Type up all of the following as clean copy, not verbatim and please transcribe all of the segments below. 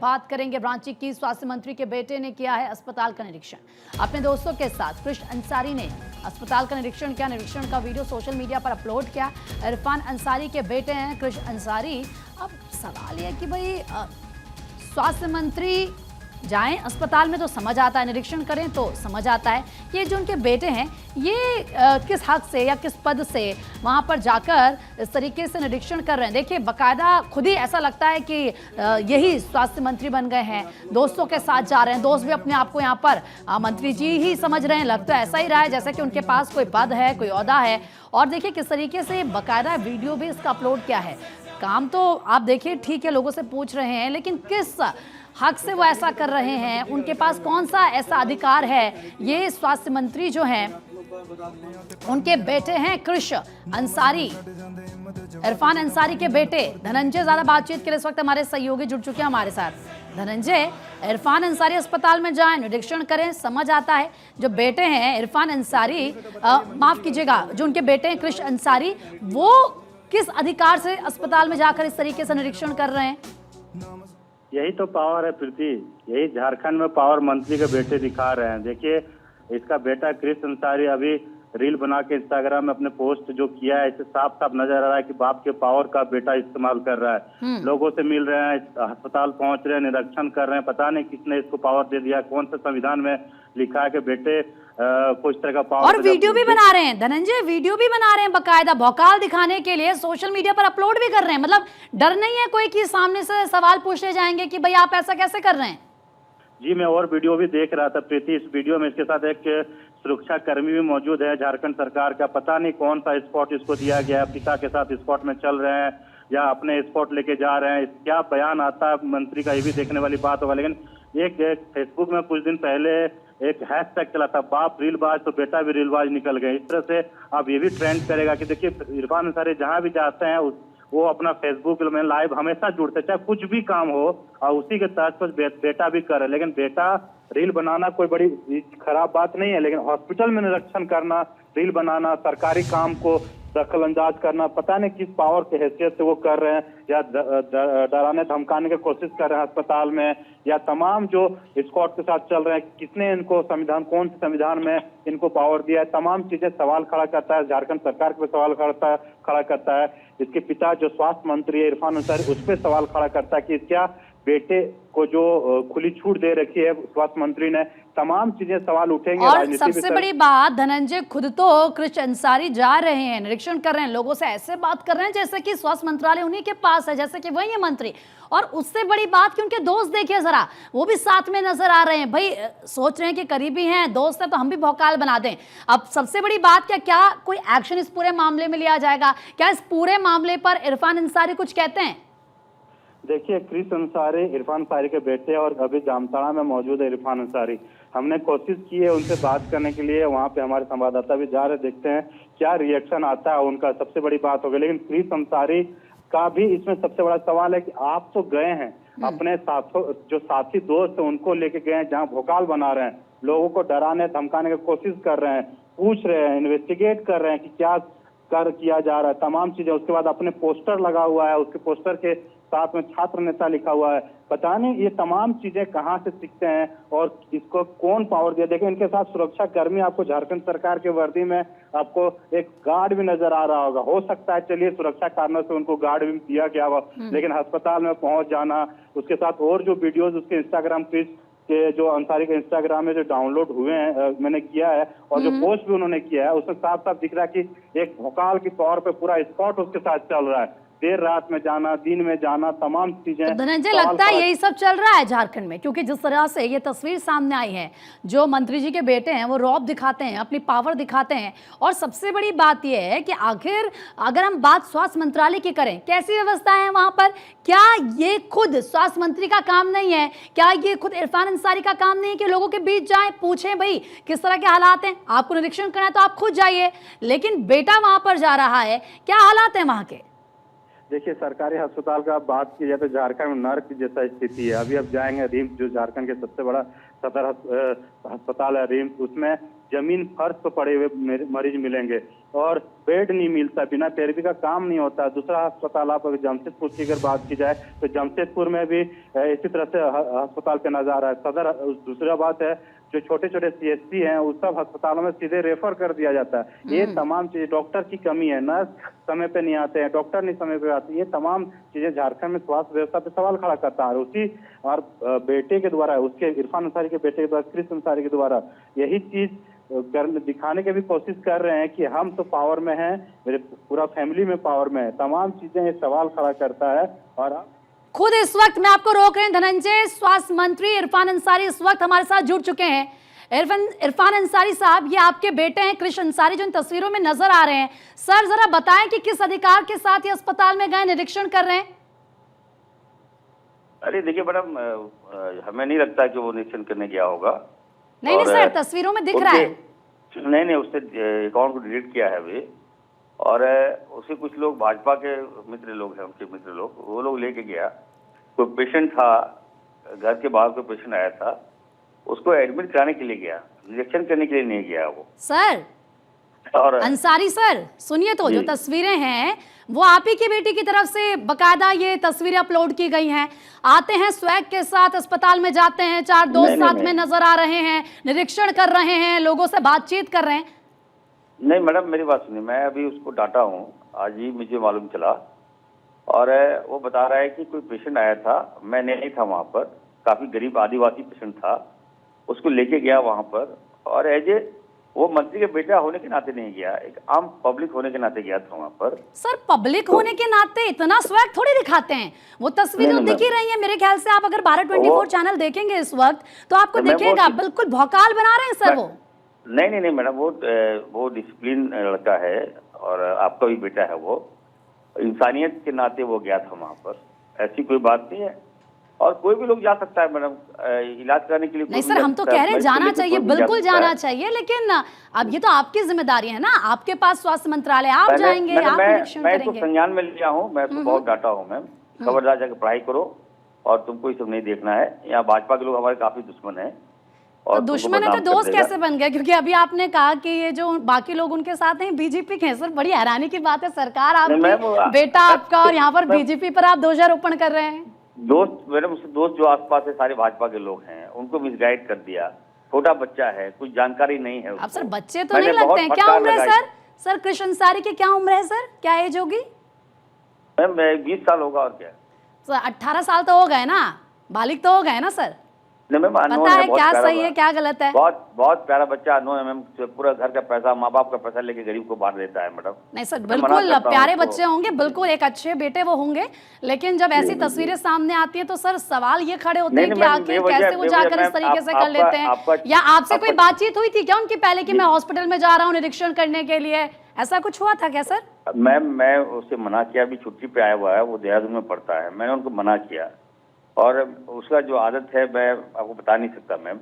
बात करेंगे रांची की। स्वास्थ्य मंत्री के बेटे ने किया है अस्पताल का निरीक्षण। अपने दोस्तों के साथ कृष अंसारी ने अस्पताल का निरीक्षण किया। निरीक्षण का वीडियो सोशल मीडिया पर अपलोड किया। इरफान अंसारी के बेटे हैं कृष अंसारी। अब सवाल यह कि भाई स्वास्थ्य मंत्री जाएं अस्पताल में तो समझ आता है, निरीक्षण करें तो समझ आता है। ये जो उनके बेटे हैं ये किस हक से या किस पद से वहां पर जाकर इस तरीके से निरीक्षण कर रहे हैं। देखिए बाकायदा खुद ही ऐसा लगता है कि यही स्वास्थ्य मंत्री बन गए हैं, दोस्तों के साथ जा रहे हैं। दोस्त भी अपने आप को यहाँ पर मंत्री जी ही समझ रहे हैं। लगता है ऐसा ही रहा है जैसे कि उनके पास कोई पद है, कोई ओहदा है। और देखिए किस तरीके से बाकायदा वीडियो भी इसका अपलोड किया है। काम तो आप देखिए ठीक है, लोगों से पूछ रहे हैं, लेकिन किस हक से वो ऐसा कर रहे हैं, उनके पास कौन सा ऐसा अधिकार है। ये स्वास्थ्य मंत्री जो हैं उनके बेटे हैं कृष अंसारी, इरफान अंसारी के बेटे धनंजय। ज्यादा बातचीत के लिए इस वक्त हमारे सहयोगी जुड़ चुके हैं हमारे साथ। धनंजय, इरफान अंसारी अस्पताल में जाएं, निरीक्षण करें, समझ आता है। जो बेटे हैं इरफान अंसारी, माफ कीजिएगा, जो उनके बेटे हैं कृष अंसारी, वो किस अधिकार से अस्पताल में जाकर इस तरीके से निरीक्षण कर रहे हैं? यही तो पावर है प्रीति, यही झारखंड में पावर मंत्री के बेटे दिखा रहे हैं। देखिए इसका बेटा कृष अंसारी अभी रील बना के इंस्टाग्राम में अपने पोस्ट जो किया है, इससे साफ साफ नजर आ रहा है कि बाप के पावर का बेटा इस्तेमाल कर रहा है। लोगों से मिल रहे हैं, अस्पताल पहुंच रहे हैं, निरीक्षण कर रहे हैं। पता नहीं किसने इसको पावर दे दिया, कौन सा संविधान में लिखा है कि बेटे कुछ तरह का पावर। और वीडियो भी बना रहे हैं धनंजय, वीडियो भी बना रहे हैं बकायदा, भौकाल दिखाने के लिए सोशल मीडिया पर अपलोड भी कर रहे हैं। मतलब डर नहीं है कोई कि सामने से सवाल पूछे जाएंगे कि भाई आप ऐसा कैसे कर रहे हैं? जी मैं और वीडियो भी देख रहा था प्रीति। इस वीडियो में इसके साथ एक सुरक्षा कर्मी भी मौजूद है झारखंड सरकार का। पता नहीं कौन सा स्पॉट इसको दिया गया है, पिता के साथ स्पॉट में चल रहे हैं या अपने स्पॉट लेके जा रहे हैं। क्या बयान आता है मंत्री का, ये भी देखने वाली बात होगा। लेकिन एक फेसबुक में कुछ दिन पहले एक हैशटैग चला था, बाप रीलबाज तो बेटा भी रीलबाज निकल गए। इस तरह से अब ये भी ट्रेंड करेगा कि देखिए इरफान अंसारी जहां भी जाते हैं वो अपना फेसबुक में लाइव हमेशा जुड़ते हैं, चाहे कुछ भी काम हो, और उसी के तहत पर बेटा भी करे। लेकिन बेटा रील बनाना कोई बड़ी खराब बात नहीं है, लेकिन हॉस्पिटल में निरीक्षण करना, रील बनाना, सरकारी काम को दखल अंदाज करना, पता नहीं किस पावर की हैसियत से वो कर रहे हैं, या डराने धमकाने की कोशिश कर रहे हैं अस्पताल में, या तमाम जो स्क्वाड के साथ चल रहे हैं, किसने इनको संविधान, कौन से संविधान में इनको पावर दिया है। तमाम चीजें सवाल खड़ा करता है, झारखंड सरकार पे सवाल खड़ा करता है। इसके पिता जो स्वास्थ्य मंत्री है इरफान अंसारी, उस पर सवाल खड़ा करता है कि क्या बेटे को जो खुली छूट दे रखी है स्वास्थ्य मंत्री ने। तमाम चीजें सवाल उठेंगे। और सबसे बड़ी बात धनंजय, खुद तो कृष अंसारी जा रहे हैं, निरीक्षण कर रहे हैं, लोगों से ऐसे बात कर रहे हैं जैसे कि स्वास्थ्य मंत्रालय उन्हीं के पास है, जैसे कि वही है मंत्री। और उससे बड़ी बात कि उनके दोस्त देखिए जरा, वो भी साथ में नजर आ रहे हैं। भाई सोच रहे हैं कि करीबी हैं, दोस्त है तो हम भी भौकाल बना दें। अब सबसे बड़ी बात क्या कोई एक्शन इस पूरे मामले में लिया जाएगा? क्या इस पूरे मामले पर इरफान अंसारी कुछ कहते हैं? देखिए कृष अंसारी इरफान अंसारी के बेटे और अभी जामताड़ा में मौजूद है इरफान अंसारी। हमने कोशिश की है उनसे बात करने के लिए, वहाँ पे हमारे संवाददाता भी जा रहे, देखते हैं क्या रिएक्शन आता है उनका। सबसे बड़ी बात हो गई। लेकिन कृष अंसारी का भी इसमें सबसे बड़ा सवाल है कि आप तो गए हैं, अपने जो साथी दोस्त है उनको लेके गए हैं जहाँ भोकाल बना रहे हैं, लोगों को डराने धमकाने की कोशिश कर रहे हैं, पूछ रहे हैं, इन्वेस्टिगेट कर रहे हैं कि क्या किया जा रहा है, तमाम चीजें। उसके बाद अपने पोस्टर लगा हुआ है, उसके पोस्टर के साथ में छात्र नेता लिखा हुआ है। पता नहीं ये तमाम चीजें कहाँ से सीखते हैं और इसको कौन पावर दिया। देखिए इनके साथ सुरक्षा कर्मी, आपको झारखंड सरकार के वर्दी में आपको एक गार्ड भी नजर आ रहा होगा। हो सकता है चलिए सुरक्षा कारणों से उनको गार्ड भी दिया गया हो, लेकिन अस्पताल में पहुंच जाना, उसके साथ और जो वीडियोज उसके इंस्टाग्राम के जो अंसारी के इंस्टाग्राम में जो डाउनलोड हुए हैं, मैंने किया है, और जो पोस्ट भी उन्होंने किया है, उसमें साफ साफ दिख रहा है कि एक भोकाल के तौर पे पूरा स्पॉट उसके साथ चल रहा है। देर रात में जाना, दिन में जाना, तमाम चीजें। तो धनंजय लगता है यही सब चल रहा है झारखंड में, क्योंकि जिस तरह से ये तस्वीर सामने आई है, जो मंत्री जी के बेटे हैं वो रौब दिखाते हैं, अपनी पावर दिखाते हैं। और सबसे बड़ी बात यह है कि आखिर अगर हम बात स्वास्थ्य मंत्रालय की करें, कैसी व्यवस्था है वहां पर? क्या ये खुद स्वास्थ्य मंत्री का काम नहीं है? क्या ये खुद इरफान अंसारी का काम नहीं है कि लोगों के बीच जाएं, पूछें भाई किस तरह के हालात हैं? आपको निरीक्षण करना है तो आप खुद जाइए, लेकिन बेटा वहां पर जा रहा है, क्या हालात है वहां के? देखिए सरकारी अस्पताल का बात की जाए तो झारखंड में नर्क जैसा स्थिति है। अभी अब जाएंगे रिम्स, जो झारखंड के सबसे बड़ा सदर अस्पताल है रिम्स, उसमें जमीन फर्श पर पड़े हुए मरीज मिलेंगे। और बेड नहीं मिलता, बिना थेरेपी का काम नहीं होता। दूसरा अस्पताल आप अगर जमशेदपुर की अगर बात की जाए तो जमशेदपुर में भी इसी तरह से अस्पताल का नजारा है। सदर दूसरा बात है, जो छोटे छोटे सीएचसी हैं उस सब अस्पतालों में सीधे रेफर कर दिया जाता है। ये तमाम चीजें, डॉक्टर की कमी है, नर्स समय पे नहीं आते हैं, डॉक्टर नहीं समय पे आते, ये तमाम चीजें झारखंड में स्वास्थ्य व्यवस्था पे सवाल खड़ा करता है। उसी और बेटे के द्वारा, उसके इरफान अंसारी के बेटे के द्वारा, कृष्ण अंसारी के द्वारा यही चीज दिखाने की भी कोशिश कर रहे हैं कि हम तो पावर में हैं, मेरे पूरा फैमिली में पावर में है। तमाम चीजें ये सवाल खड़ा करता है। और खुद इस वक्त मैं आपको रोक रहे हैं धनंजय, स्वास्थ्य मंत्री इरफान अंसारी इस वक्त हमारे साथ जुड़ चुके हैं। इरफान अंसारी साहब, ये आपके बेटे हैं कृष्ण अंसारी जो इन तस्वीरों में नजर आ रहे हैं। सर जरा बताएं कि किस अधिकार के साथ ये अस्पताल में गए, निरीक्षण कर रहे हैं? अरे देखिए मैडम, हमें नहीं लगता कि वो निरीक्षण करने गया होगा। नहीं सर, तस्वीरों में दिख रहा है। नहीं, उसने अकाउंट को डिलीट किया है अभी। और उसे कुछ लोग भाजपा के मित्र लोग हैं, उनके मित्र लोग, वो लोग लेके गया। कोई पेशेंट था, घर के बाहर कोई पेशेंट आया था, उसको एडमिट कराने के लिए गया, इंजेक्शन करने के लिए नहीं गया वो सर। और अंसारी सर सुनिए, तो जो तस्वीरें हैं वो आप ही की बेटी की तरफ से बकायदा ये तस्वीरें अपलोड की गई हैं। आते हैं स्वैग के साथ, अस्पताल में जाते हैं, 4 दोस्त साथ में नजर आ रहे हैं, निरीक्षण कर रहे हैं, लोगों से बातचीत कर रहे हैं। नहीं मैडम, मेरी बात सुनिए, मैं अभी उसको डांटा हूँ, आज ही मुझे मालूम चला। और वो बता रहा है कि कोई पेशेंट आया था, मैं नहीं था वहाँ पर, काफी गरीब आदिवासी पेशेंट था, उसको लेके गया वहाँ पर। और एज ए वो मंत्री के बेटा होने के नाते नहीं गया, एक आम पब्लिक होने के नाते गया था वहाँ पर। सर पब्लिक होने के नाते इतना स्वैग थोड़ी दिखाते हैं, वो तस्वीर तो दिख ही रही है मेरे ख्याल से। आप अगर 12/24 चैनल देखेंगे इस वक्त तो आपको दिखेगा, बिल्कुल भौकाल बना रहे हैं सर वो। नहीं मैडम, वो डिसिप्लिन लड़का है और आपका भी बेटा है। वो इंसानियत के नाते वो गया था वहाँ पर, ऐसी कोई बात नहीं है। और कोई भी लोग जा सकता है मैडम इलाज कराने के लिए। नहीं सर, हम तो कह रहे हैं जाना चाहिए, बिल्कुल जाना चाहिए, लेकिन अब ये तो आपकी जिम्मेदारी है ना, आपके पास स्वास्थ्य मंत्रालय, आप जाएंगे, आप निरीक्षण करेंगे। मैं तो संज्ञान में लिया हूँ, मैं तो बहुत डांटा हूँ मैम। खबरदार जाकर पढ़ाई करो, और तुमको ये सब नहीं देखना है। यहाँ भाजपा के लोग हमारे काफी दुश्मन है। तो दुश्मन है तो दोस्त कैसे बन गए? क्योंकि अभी आपने कहा कि ये जो बाकी लोग उनके साथ हैं बीजेपी के हैं। सर बड़ी हैरानी की बात है, सरकार आपकी, बेटा आपका, और यहाँ पर बीजेपी पर आप दोषारोपण कर रहे हैं। दोस्त मैडम, उसके दोस्त जो आसपास है सारे भाजपा के लोग हैं, उनको मिसगाइड कर दिया। छोटा बच्चा है, कुछ जानकारी नहीं है। अब सर बच्चे तो नहीं लगते हैं, क्या उम्र है सर? सर कृष्ण अंसारी की क्या उम्र है सर, क्या एज होगी? मैम 20 साल होगा, और क्या सर 18 साल तो हो गए ना, बालिग तो हो गए ना सर। पता है क्या सही है क्या गलत है? बहुत प्यारा बच्चा, अनोन है मैम, पूरा घर का पैसा, माँ बाप का पैसा लेके गरीब को बांट देता है मैडम। नहीं सर, बिल्कुल प्यारे बच्चे होंगे, बिल्कुल एक अच्छे बेटे वो होंगे, लेकिन जब ऐसी तस्वीरें सामने आती है तो सर सवाल ये खड़े होते हैं कि आखिर कैसे वो जाकर इस तरीके से कर लेते हैं। या आपसे कोई बातचीत हुई थी क्या उनकी पहले कि मैं हॉस्पिटल में जा रहा हूँ निरीक्षण करने के लिए, ऐसा कुछ हुआ था क्या सर? मैम मैं उसे मना किया, अभी छुट्टी पे आया हुआ है, वो देहरादून में पढ़ता है, मैंने उनको मना किया। और उसका जो आदत है मैं आपको बता नहीं सकता मैम,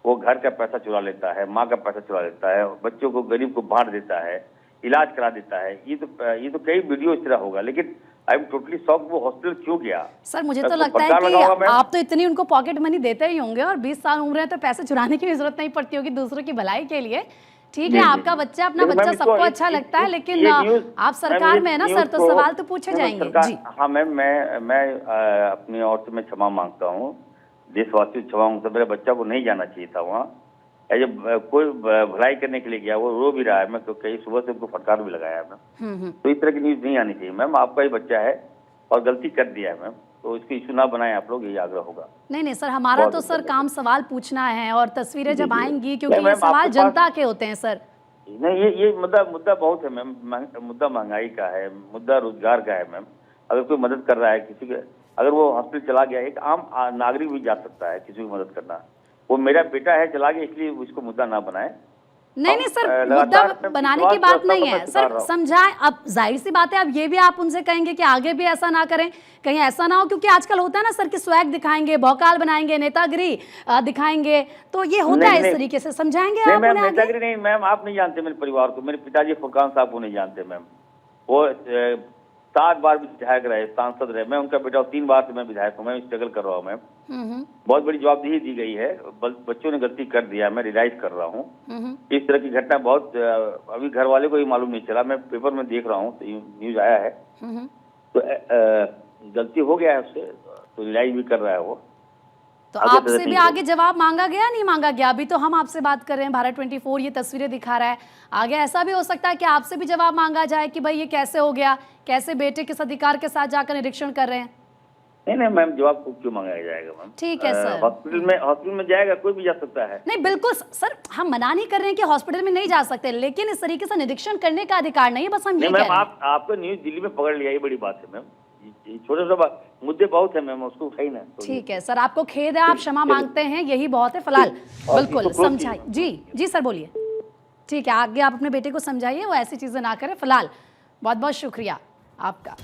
वो घर का पैसा चुरा लेता है, माँ का पैसा चुरा लेता है, बच्चों को गरीब को बांट देता है, इलाज करा देता है। ये तो कई वीडियो इस तरह होगा, लेकिन आई एम टोटली शॉक्ड वो हॉस्पिटल क्यों गया। सर मुझे तो लगता है कि आप तो इतनी उनको पॉकेट मनी देते ही होंगे, और 20 साल उम्र है तो पैसे चुराने की भी जरूरत नहीं पड़ती होगी दूसरों की भलाई के लिए। ठीक है, आपका बच्चा अपना बच्चा सबको अच्छा लगता है, लेकिन आप सरकार में है ना सर, तो सवाल तो पूछे जाएंगे जी। हाँ मैम, मैं अपनी ओर से मैं क्षमा मांगता हूँ, देशवासियों से क्षमा मांगता हूँ। मेरे बच्चा को नहीं जाना चाहिए था वहाँ, कोई भलाई करने के लिए गया, वो रो भी रहा है। मैं तो कई सुबह से उनको फटकार भी लगाया है मैम। तो इस तरह की न्यूज नहीं आनी चाहिए मैम, आपका ही बच्चा है और गलती कर दिया है मैम, तो इसकी इशू ना बनाए आप लोग, यही आग्रह होगा। नहीं सर, हमारा तो सर काम सवाल पूछना है, और तस्वीरें जब आएंगी, क्योंकि ये सवाल जनता के होते हैं सर। नहीं, ये मुद्दा बहुत है मैम, मुद्दा महंगाई का है, मुद्दा रोजगार का है मैम। अगर कोई मदद कर रहा है किसी के, अगर वो हॉस्पिटल चला गया, एक आम नागरिक भी जा सकता है किसी की मदद करना। वो मेरा बेटा है, चला गया, इसलिए उसको मुद्दा ना बनाए। नहीं सर, मुद्दा बनाने की बात नहीं है सर, समझाएं। अब जाहिर सी बात है, अब ये भी आप उनसे कहेंगे कि आगे भी ऐसा ना करें, कहीं ऐसा ना हो, क्योंकि आजकल होता है ना सर कि स्वैग दिखाएंगे, भौकाल बनाएंगे, नेतागिरी दिखाएंगे, तो ये होता है इस तरीके से। समझाएंगे आप उन्हें? नेतागिरी नहीं मैम, आप नहीं जानते मेरे परिवार को, मेरे पिताजी फुरकान साहब को नहीं जानते मैम। वो 7 बार विधायक रहे, सांसद रहे, मैं उनका बेटा हूं, 3 बार से मैं विधायक हूँ, मैं स्ट्रगल कर रहा हूँ मैम। बहुत बड़ी जवाबदेही दी गई है, बच्चों ने गलती कर दिया, मैं रियलाइज कर रहा हूँ। इस तरह की घटना बहुत अभी घर वाले को ही मालूम नहीं चला, मैं पेपर में देख रहा हूँ, तो न्यूज आया है, तो गलती हो गया है उससे, तो रियलाइज भी कर रहा है वो। तो आपसे भी आगे जवाब मांगा गया नहीं मांगा गया? अभी तो हम आपसे बात कर रहे हैं, भारत 24 ये तस्वीरें दिखा रहा है, आगे ऐसा भी हो सकता है कि आपसे भी जवाब मांगा जाए कि भाई ये कैसे हो गया, कैसे बेटे किस अधिकार के साथ जाकर निरीक्षण कर रहे हैं? नहीं मैम, जवाब को क्यों मांगा जाएगा मैम? ठीक है सर, हॉस्पिटल में जाएगा, कोई भी जा सकता है। नहीं बिल्कुल सर, हम मना नहीं कर रहे हैं कि हॉस्पिटल में नहीं जा सकते, लेकिन इस तरीके से निरीक्षण करने का अधिकार नहीं है, बस हम ये कह रहे हैं। आपको न्यूज दिल्ली में पकड़ लिया, ये बड़ी बात है मैम, छोटे छोटे मुद्दे बहुत है मैम, उसको उठाई ना। ठीक है सर, आपको खेद है, आप क्षमा मांगते हैं, यही बहुत है फिलहाल। बिल्कुल समझाइए। जी सर बोलिए। ठीक है, आगे आप अपने बेटे को समझाइए वो ऐसी चीजें ना करे फिलहाल। बहुत बहुत शुक्रिया आपका।